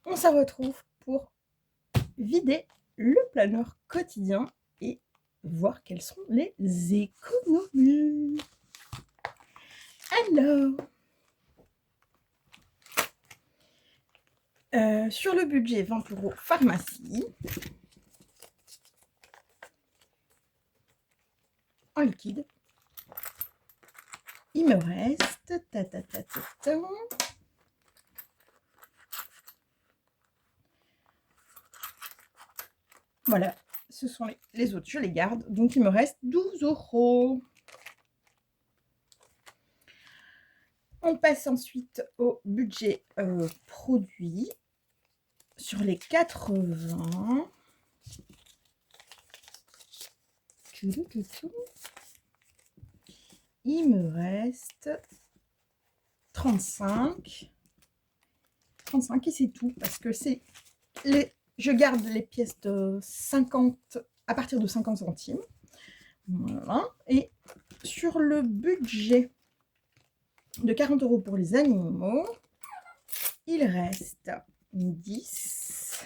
on se retrouve pour vider le planeur quotidien et voir quelles sont les économies. Alors, sur le budget 20 € pharmacie, en liquide, il me reste voilà, ce sont les autres, je les garde. Donc, il me reste 12 €. On passe ensuite au budget produit. Sur les 80, il me reste 35. 35 et c'est tout, parce que c'est je garde les pièces de 50 à partir de 50 centimes. Voilà. Et sur le budget de 40 € pour les animaux, il reste 10,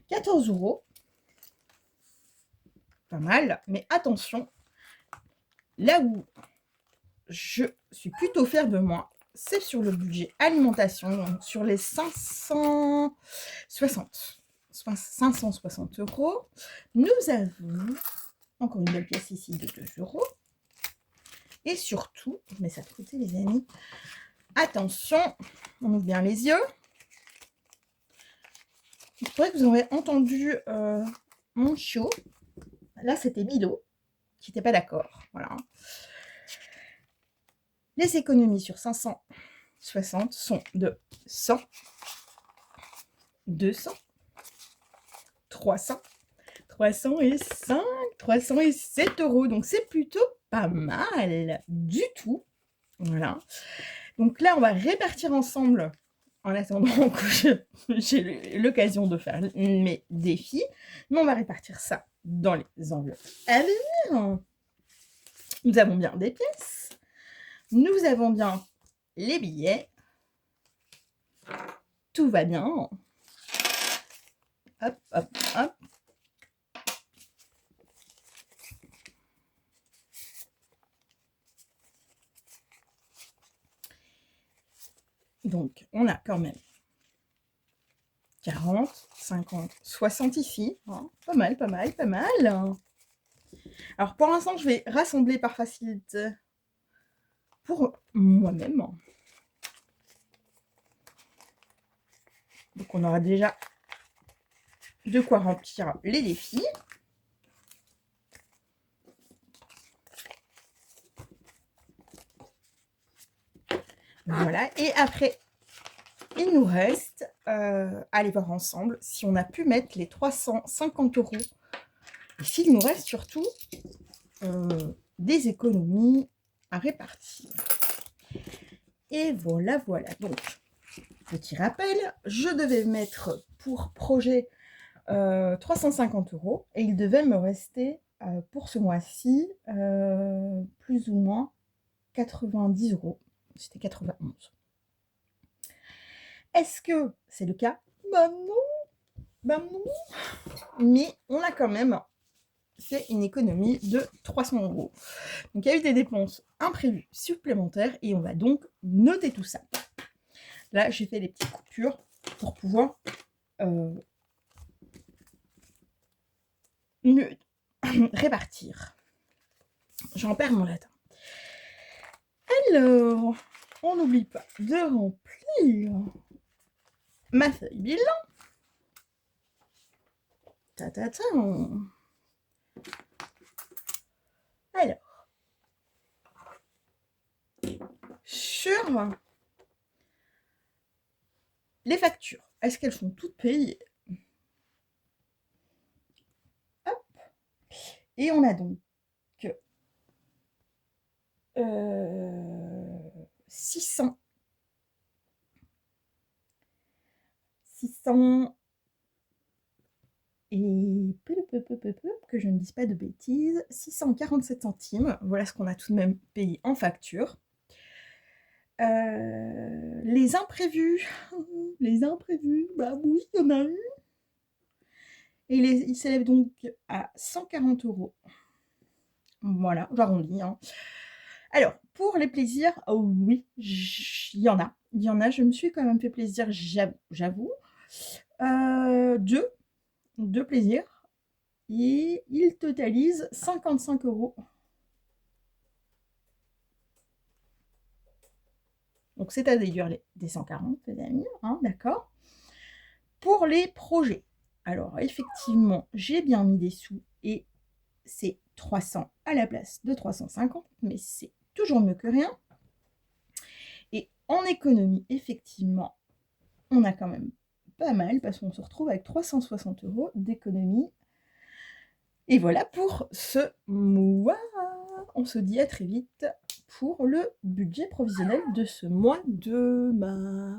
14 €. Pas mal, mais attention, là où je suis plutôt fière de moi, c'est sur le budget alimentation, donc sur les 560 €. Nous avons encore une belle pièce ici de 2 €. Et surtout, je mets ça de côté les amis, attention, on ouvre bien les yeux. C'est vrai que vous aurez entendu mon chiot. Là, c'était Milo qui n'était pas d'accord. Voilà. Les économies sur 560 sont de 100, 200, 300, 305, 307 €. Donc, c'est plutôt pas mal du tout. Voilà. Donc là, on va répartir ensemble en attendant que j'ai l'occasion de faire mes défis. Mais on va répartir ça dans les enveloppes à venir. Nous avons bien des pièces. Nous avons bien les billets. Tout va bien. Hop, hop, hop. Donc, on a quand même 40, 50, 60 ici. Hein. Pas mal, pas mal, pas mal. Alors, pour l'instant, je vais rassembler par facilité pour moi-même. Donc, on aura déjà de quoi remplir les défis. Voilà. Et après, il nous reste à aller voir ensemble si on a pu mettre les 350 € et s'il nous reste surtout des économies à répartir. Et voilà, voilà. Donc, petit rappel, je devais mettre pour projet 350 € et il devait me rester pour ce mois-ci plus ou moins 90 €. C'était 91. Est-ce que c'est le cas? Ben non, ben non. Mais on a quand même fait une économie de 300 €. Donc il y a eu des dépenses imprévues supplémentaires et on va donc noter tout ça. Là, j'ai fait des petites coupures pour pouvoir mieux répartir. J'en perds mon latin. Alors, on n'oublie pas de remplir ma feuille bilan. Ta-ta-ta. Alors, sur les factures, est-ce qu'elles sont toutes payées? Hop. Et on a donc 600 et que je ne dise pas de bêtises, 647 centimes. Voilà ce qu'on a tout de même payé en facture. les imprévus. Les imprévus, bah oui, il y en a eu. Et il s'élève donc à 140 €. Voilà, j'arrondis, hein. Alors, pour les plaisirs, oh oui, il y en a. Il y en a, je me suis quand même fait plaisir, j'avoue. 2 plaisirs et ils totalisent 55 €. Donc, c'est-à-dire des 140, les amis, hein, d'accord. Pour les projets, alors effectivement, j'ai bien mis des sous et c'est 300 à la place de 350, mais c'est toujours mieux que rien. Et en économie, effectivement, on a quand même pas mal parce qu'on se retrouve avec 360 € d'économie. Et voilà pour ce mois. On se dit à très vite pour le budget provisionnel de ce mois de mars.